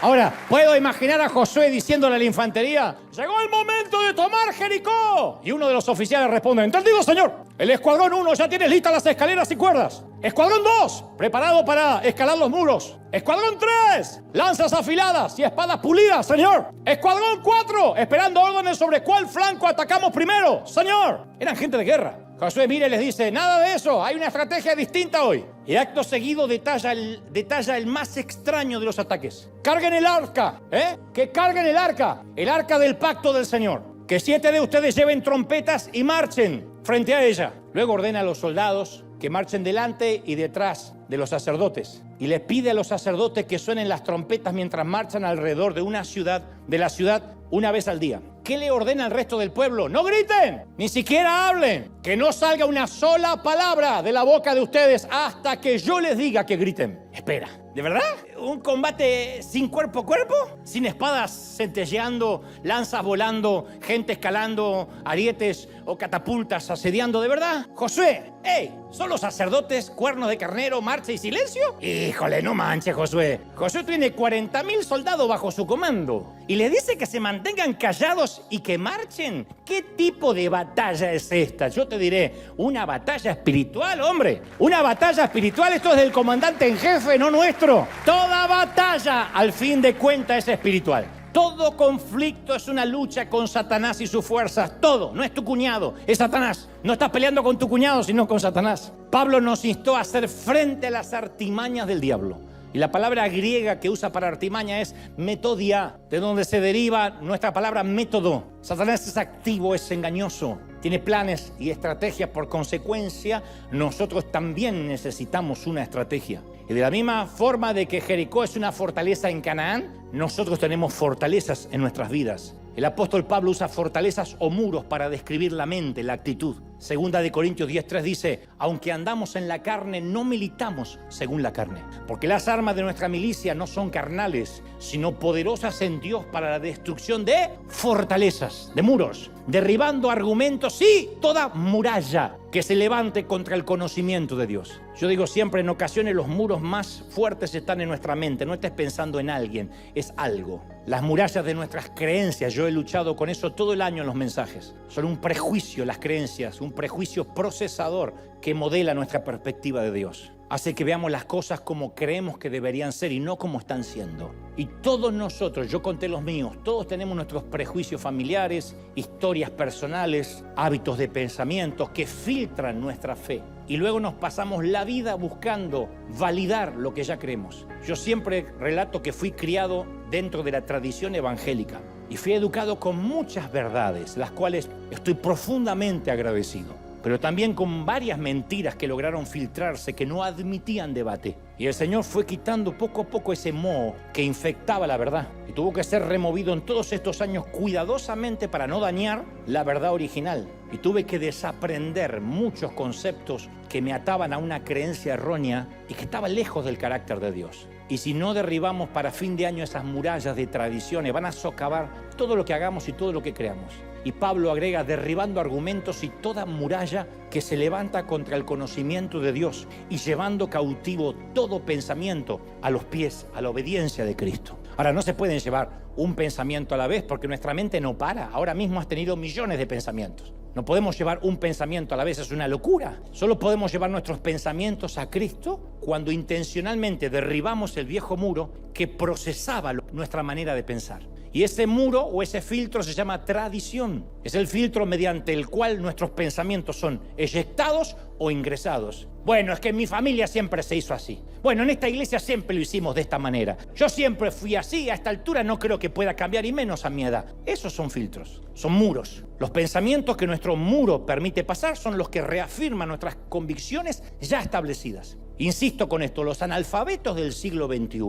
Ahora, ¿puedo imaginar a Josué diciéndole a la infantería, llegó el momento de tomar Jericó? Y uno de los oficiales responde, entendido, señor. El escuadrón 1 ya tiene listas las escaleras y cuerdas. Escuadrón 2, preparado para escalar los muros. Escuadrón 3, lanzas afiladas y espadas pulidas, señor. Escuadrón 4, esperando órdenes sobre cuál flanco atacamos primero, señor. Eran gente de guerra. Josué mira y les dice, nada de eso, hay una estrategia distinta hoy. Y acto seguido detalla el más extraño de los ataques. Carguen el arca, que carguen el arca del pacto del Señor. Que 7 de ustedes lleven trompetas y marchen frente a ella. Luego ordena a los soldados que marchen delante y detrás de los sacerdotes. Y les pide a los sacerdotes que suenen las trompetas mientras marchan alrededor de la ciudad una vez al día. ¿Qué le ordena al resto del pueblo? No griten, ni siquiera hablen, que no salga una sola palabra de la boca de ustedes hasta que yo les diga que griten. Espera, ¿de verdad? ¿Un combate sin cuerpo a cuerpo? ¿Sin espadas centelleando, lanzas volando, gente escalando arietes o catapultas asediando? ¿De verdad? Josué, ¿son los sacerdotes, cuernos de carnero, marcha y silencio? Híjole, no manches, Josué. Josué tiene 40,000 soldados bajo su comando y les dice que se mantengan callados y que marchen. ¿Qué tipo de batalla es esta? Yo te diré, una batalla espiritual, hombre. Una batalla espiritual, esto es del comandante en jefe, no nuestro. Toda batalla, al fin de cuentas, es espiritual. Todo conflicto es una lucha con Satanás y sus fuerzas. Todo, no es tu cuñado, es Satanás. No estás peleando con tu cuñado, sino con Satanás. Pablo nos instó a hacer frente a las artimañas del diablo. Y la palabra griega que usa para artimaña es metodia, de donde se deriva nuestra palabra método. Satanás es activo, es engañoso, tiene planes y estrategias. Por consecuencia, nosotros también necesitamos una estrategia. Y de la misma forma de que Jericó es una fortaleza en Canaán, nosotros tenemos fortalezas en nuestras vidas. El apóstol Pablo usa fortalezas o muros para describir la mente, la actitud. Segunda de Corintios 10:3 dice, aunque andamos en la carne, no militamos según la carne. Porque las armas de nuestra milicia no son carnales, sino poderosas en Dios para la destrucción de fortalezas, de muros, derribando argumentos y toda muralla que se levante contra el conocimiento de Dios. Yo digo siempre, en ocasiones los muros más fuertes están en nuestra mente. No estés pensando en alguien, es algo. Las murallas de nuestras creencias, yo he luchado con eso todo el año en los mensajes. Son un prejuicio las creencias, un prejuicio procesador que modela nuestra perspectiva de Dios. Hace que veamos las cosas como creemos que deberían ser y no como están siendo. Y todos nosotros, yo conté los míos, todos tenemos nuestros prejuicios familiares, historias personales, hábitos de pensamientos que filtran nuestra fe. Y luego nos pasamos la vida buscando validar lo que ya creemos. Yo siempre relato que fui criado dentro de la tradición evangélica y fui educado con muchas verdades, las cuales estoy profundamente agradecido, pero también con varias mentiras que lograron filtrarse, que no admitían debate. Y el Señor fue quitando poco a poco ese moho que infectaba la verdad. Y tuvo que ser removido en todos estos años cuidadosamente para no dañar la verdad original. Y tuve que desaprender muchos conceptos que me ataban a una creencia errónea y que estaba lejos del carácter de Dios. Y si no derribamos para fin de año esas murallas de tradiciones, van a socavar todo lo que hagamos y todo lo que creamos. Y Pablo agrega, derribando argumentos y toda muralla que se levanta contra el conocimiento de Dios y llevando cautivo todo pensamiento a los pies, a la obediencia de Cristo. Ahora, no se pueden llevar un pensamiento a la vez porque nuestra mente no para. Ahora mismo has tenido millones de pensamientos. No podemos llevar un pensamiento a la vez, es una locura. Solo podemos llevar nuestros pensamientos a Cristo cuando intencionalmente derribamos el viejo muro que procesaba nuestra manera de pensar. Y ese muro o ese filtro se llama tradición. Es el filtro mediante el cual nuestros pensamientos son eyectados o ingresados. Bueno, es que en mi familia siempre se hizo así. Bueno, en esta iglesia siempre lo hicimos de esta manera. Yo siempre fui así, a esta altura no creo que pueda cambiar y menos a mi edad. Esos son filtros, son muros. Los pensamientos que nuestro muro permite pasar son los que reafirman nuestras convicciones ya establecidas. Insisto con esto, los analfabetos del siglo XXI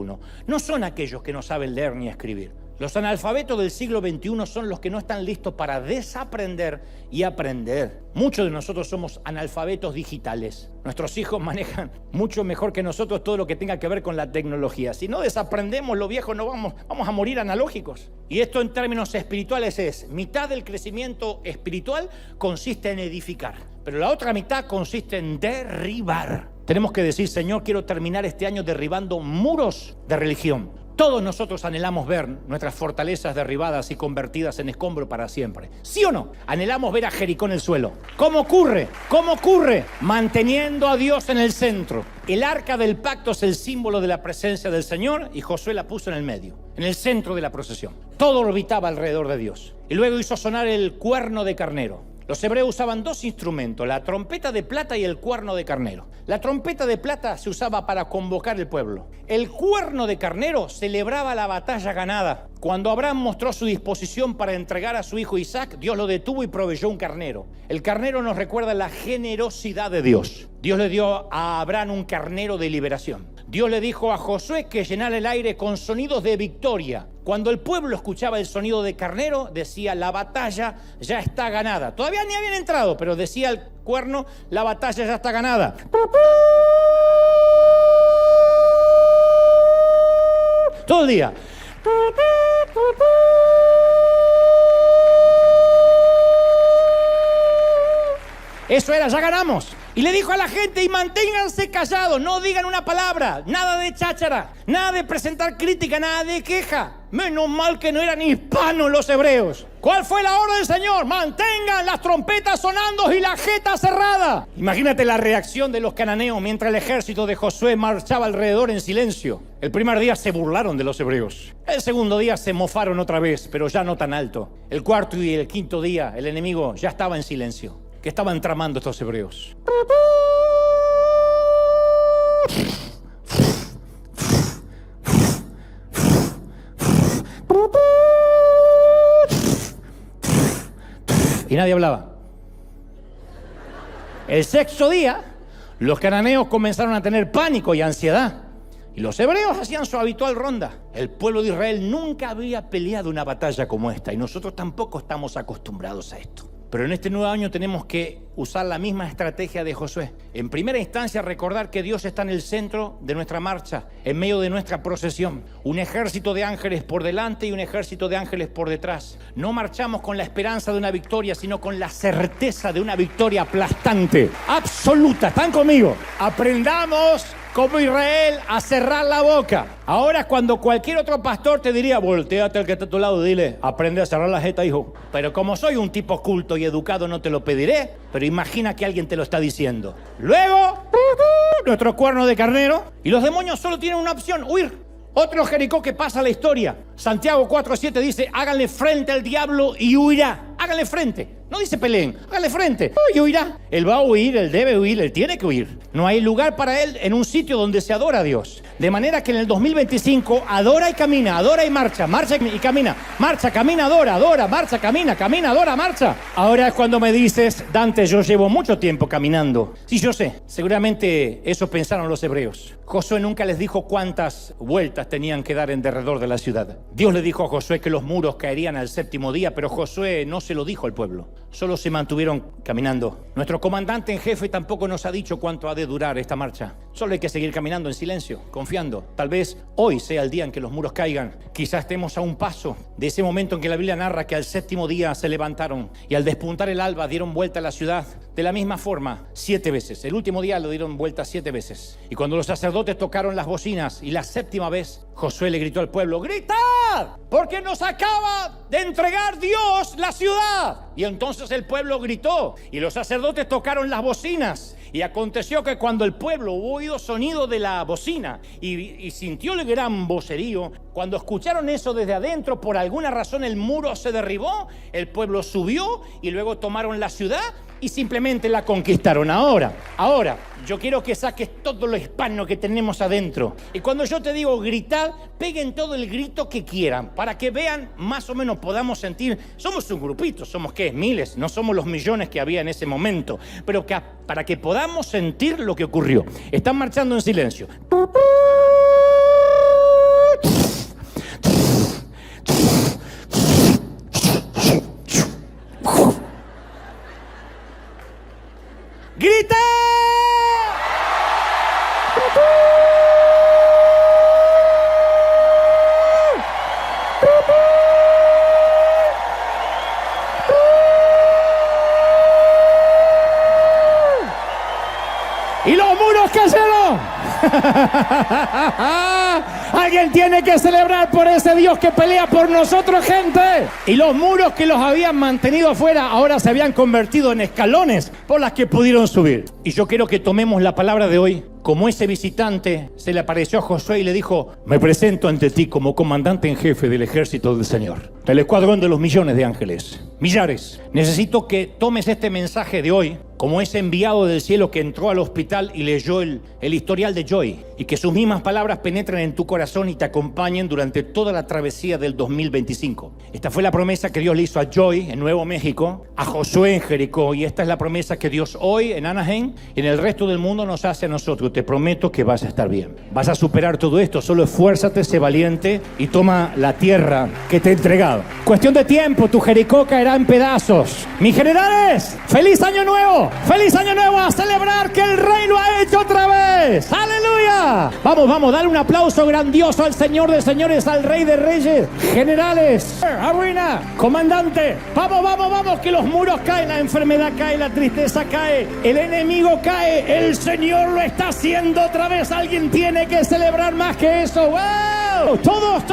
no son aquellos que no saben leer ni escribir. Los analfabetos del siglo XXI son los que no están listos para desaprender y aprender. Muchos de nosotros somos analfabetos digitales. Nuestros hijos manejan mucho mejor que nosotros todo lo que tenga que ver con la tecnología. Si no desaprendemos lo viejo, no vamos a morir analógicos. Y esto en términos espirituales es, mitad del crecimiento espiritual consiste en edificar, pero la otra mitad consiste en derribar. Tenemos que decir, Señor, quiero terminar este año derribando muros de religión. Todos nosotros anhelamos ver nuestras fortalezas derribadas y convertidas en escombro para siempre. ¿Sí o no? Anhelamos ver a Jericó en el suelo. ¿Cómo ocurre? ¿Cómo ocurre? Manteniendo a Dios en el centro. El arca del pacto es el símbolo de la presencia del Señor y Josué la puso en el medio, en el centro de la procesión. Todo orbitaba alrededor de Dios. Y luego hizo sonar el cuerno de carnero. Los hebreos usaban dos instrumentos, la trompeta de plata y el cuerno de carnero. La trompeta de plata se usaba para convocar el pueblo. El cuerno de carnero celebraba la batalla ganada. Cuando Abraham mostró su disposición para entregar a su hijo Isaac, Dios lo detuvo y proveyó un carnero. El carnero nos recuerda la generosidad de Dios. Dios le dio a Abraham un carnero de liberación. Dios le dijo a Josué que llenara el aire con sonidos de victoria. Cuando el pueblo escuchaba el sonido de carnero, decía, la batalla ya está ganada. Todavía ni habían entrado, pero decía el cuerno, la batalla ya está ganada. Todo el día. Eso era, ya ganamos. Y le dijo a la gente, y manténganse callados, no digan una palabra, nada de cháchara, nada de presentar crítica, nada de queja. Menos mal que no eran hispanos los hebreos. ¿Cuál fue la orden del Señor? Mantengan las trompetas sonando y la jeta cerrada. Imagínate la reacción de los cananeos mientras el ejército de Josué marchaba alrededor en silencio. El primer día se burlaron de los hebreos. El segundo día se mofaron otra vez, pero ya no tan alto. El cuarto y el quinto día el enemigo ya estaba en silencio. ¿Qué estaban tramando estos hebreos? Y nadie hablaba. El sexto día, los cananeos comenzaron a tener pánico y ansiedad. Y los hebreos hacían su habitual ronda. El pueblo de Israel nunca había peleado una batalla como esta y nosotros tampoco estamos acostumbrados a esto. Pero en este nuevo año tenemos que usar la misma estrategia de Josué. En primera instancia, recordar que Dios está en el centro de nuestra marcha, en medio de nuestra procesión. Un ejército de ángeles por delante y un ejército de ángeles por detrás. No marchamos con la esperanza de una victoria, sino con la certeza de una victoria aplastante, absoluta. ¿Están conmigo? Aprendamos como Israel a cerrar la boca. Ahora cuando cualquier otro pastor te diría, volteate al que está a tu lado y dile, aprende a cerrar la jeta, hijo. Pero como soy un tipo culto y educado no te lo pediré, pero imagina que alguien te lo está diciendo. Luego, nuestro cuerno de carnero, y los demonios solo tienen una opción, huir. Otro Jericó que pasa a la historia. Santiago 4:7 dice, háganle frente al diablo y huirá. Háganle frente. No dice peleen, háganle frente. Y huirá. Él va a huir, él debe huir, él tiene que huir. No hay lugar para él en un sitio donde se adora a Dios. De manera que en el 2025 adora y camina, adora y marcha, marcha y camina, marcha, camina, adora, adora, marcha, camina, adora, marcha. Ahora es cuando me dices, Dante, yo llevo mucho tiempo caminando. Sí, yo sé, seguramente eso pensaron los hebreos. Josué nunca les dijo cuántas vueltas tenían que dar en derredor de la ciudad. Dios le dijo a Josué que los muros caerían al séptimo día, pero Josué no se lo dijo al pueblo. Solo se mantuvieron caminando. Nuestro comandante en jefe tampoco nos ha dicho cuánto ha de durar esta marcha. Solo hay que seguir caminando en silencio, confiando confiando. Tal vez hoy sea el día en que los muros caigan. Quizás estemos a un paso de ese momento en que la Biblia narra que al séptimo día se levantaron y al despuntar el alba dieron vuelta a la ciudad. De la misma forma, 7 veces. El último día lo dieron vuelta 7 veces. Y cuando los sacerdotes tocaron las bocinas y la séptima vez, Josué le gritó al pueblo: ¡gritad! Porque nos acaba de entregar Dios la ciudad. Y entonces el pueblo gritó y los sacerdotes tocaron las bocinas. Y aconteció que cuando el pueblo hubo oído sonido de la bocina y sintió el gran vocerío, cuando escucharon eso desde adentro, por alguna razón el muro se derribó, el pueblo subió y luego tomaron la ciudad y simplemente la conquistaron. Ahora, yo quiero que saques todo lo hispano que tenemos adentro. Y cuando yo te digo gritar, peguen todo el grito que quieran, para que vean, más o menos podamos sentir. Somos un grupito, somos ¿qué? Miles, no somos los millones que había en ese momento, pero para que podamos sentir lo que ocurrió. Están marchando en silencio. ¡Grita! ¡Y los muros cayeron! Alguien tiene que celebrar por ese Dios que pelea por nosotros, gente. Y los muros que los habían mantenido afuera ahora se habían convertido en escalones por las que pudieron subir. Y yo quiero que tomemos la palabra de hoy como ese visitante se le apareció a Josué y le dijo: me presento ante ti como comandante en jefe del ejército del Señor, del escuadrón de los millones de ángeles, millares. Necesito que tomes este mensaje de hoy como ese enviado del cielo que entró al hospital y leyó el historial de Joy, y que sus mismas palabras penetren en tu corazón y te acompañen durante toda la travesía del 2025. Esta fue la promesa que Dios le hizo a Joy en Nuevo México, a Josué en Jericó, y esta es la promesa que Dios hoy en Anaheim y en el resto del mundo nos hace a nosotros. Te prometo que vas a estar bien, vas a superar todo esto. Solo esfuérzate, sé valiente y toma la tierra que te he entregado. Cuestión de tiempo, tu Jericó caerá en pedazos. Mis generales, ¡feliz año nuevo! ¡Feliz año nuevo! A celebrar que el rey lo ha hecho otra vez. ¡Aleluya! Vamos, dale un aplauso grandioso al Señor de señores, al Rey de reyes. Generales, Arena, comandante, vamos, que los muros caen, la enfermedad cae, la tristeza cae, el enemigo cae, el Señor lo está haciendo otra vez. Alguien tiene que celebrar más que eso. ¡Wow! Todos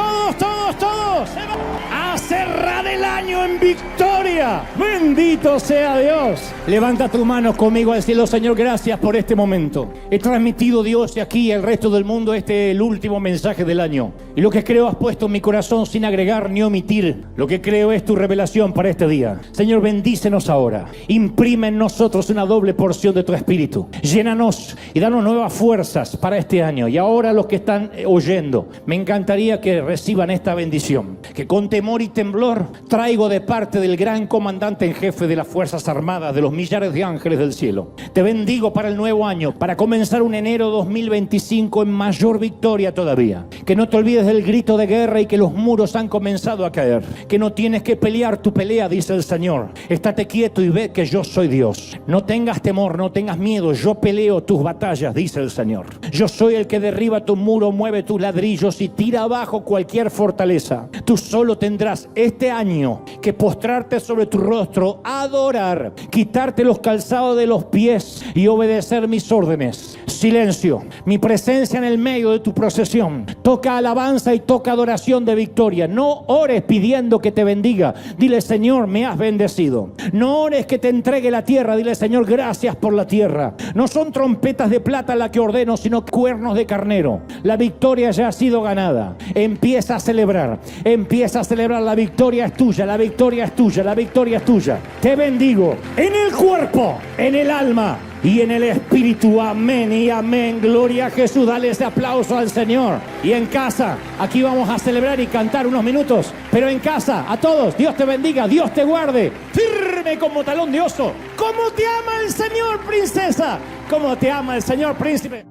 a cerrar el año en victoria. Bendito sea Dios. Levanta tu mano conmigo al cielo. Señor, gracias por este momento. He transmitido, Dios, y aquí el resto del mundo el último mensaje del año. Y lo que creo has puesto en mi corazón sin agregar ni omitir. Lo que creo es tu revelación para este día. Señor, bendícenos ahora. Imprime en nosotros una doble porción de tu espíritu. Llénanos y danos nuevas fuerzas para este año. Y ahora los que están oyendo, me encantaría que reciban esta bendición. Que con temor y temblor traigo de parte del gran comandante en jefe de las Fuerzas Armadas, de los millares de ángeles del cielo. Te bendigo para el nuevo año, para comenzar un enero 2025 en mayor victoria todavía. Que no te olvides del grito de guerra y que los muros han comenzado a caer. Que no tienes que pelear tu pelea, dice el Señor. Estate quieto y ve que yo soy Dios. No tengas temor, no tengas miedo. Yo peleo tus batallas, dice el Señor. Yo soy el que derriba tu muro, mueve tus ladrillos y tira abajo cualquier fortaleza. Tú solo tendrás este año que postrarte sobre tu rostro, adorar, quitarte los calzados de los pies y obedecer mis órdenes. Silencio, mi presencia en el medio de tu procesión. Toca alabanza y toca adoración de victoria. No ores pidiendo que te bendiga. Dile: Señor, me has bendecido. No ores que te entregue la tierra. Dile: Señor, gracias por la tierra. No son trompetas de plata la que ordeno, sino cuernos de carnero. La victoria ya ha sido ganada. Empieza a celebrar. Empieza a celebrar. La victoria es tuya. La victoria es tuya. La victoria es tuya. Te bendigo en el cuerpo, en el alma y en el espíritu. Amén y amén. Gloria a Jesús. Dale ese aplauso al Señor. Y en casa, aquí vamos a celebrar y cantar unos minutos. Pero en casa, a todos, Dios te bendiga, Dios te guarde. Firme como talón de oso. ¿Cómo te ama el Señor, princesa? ¿Cómo te ama el Señor, príncipe?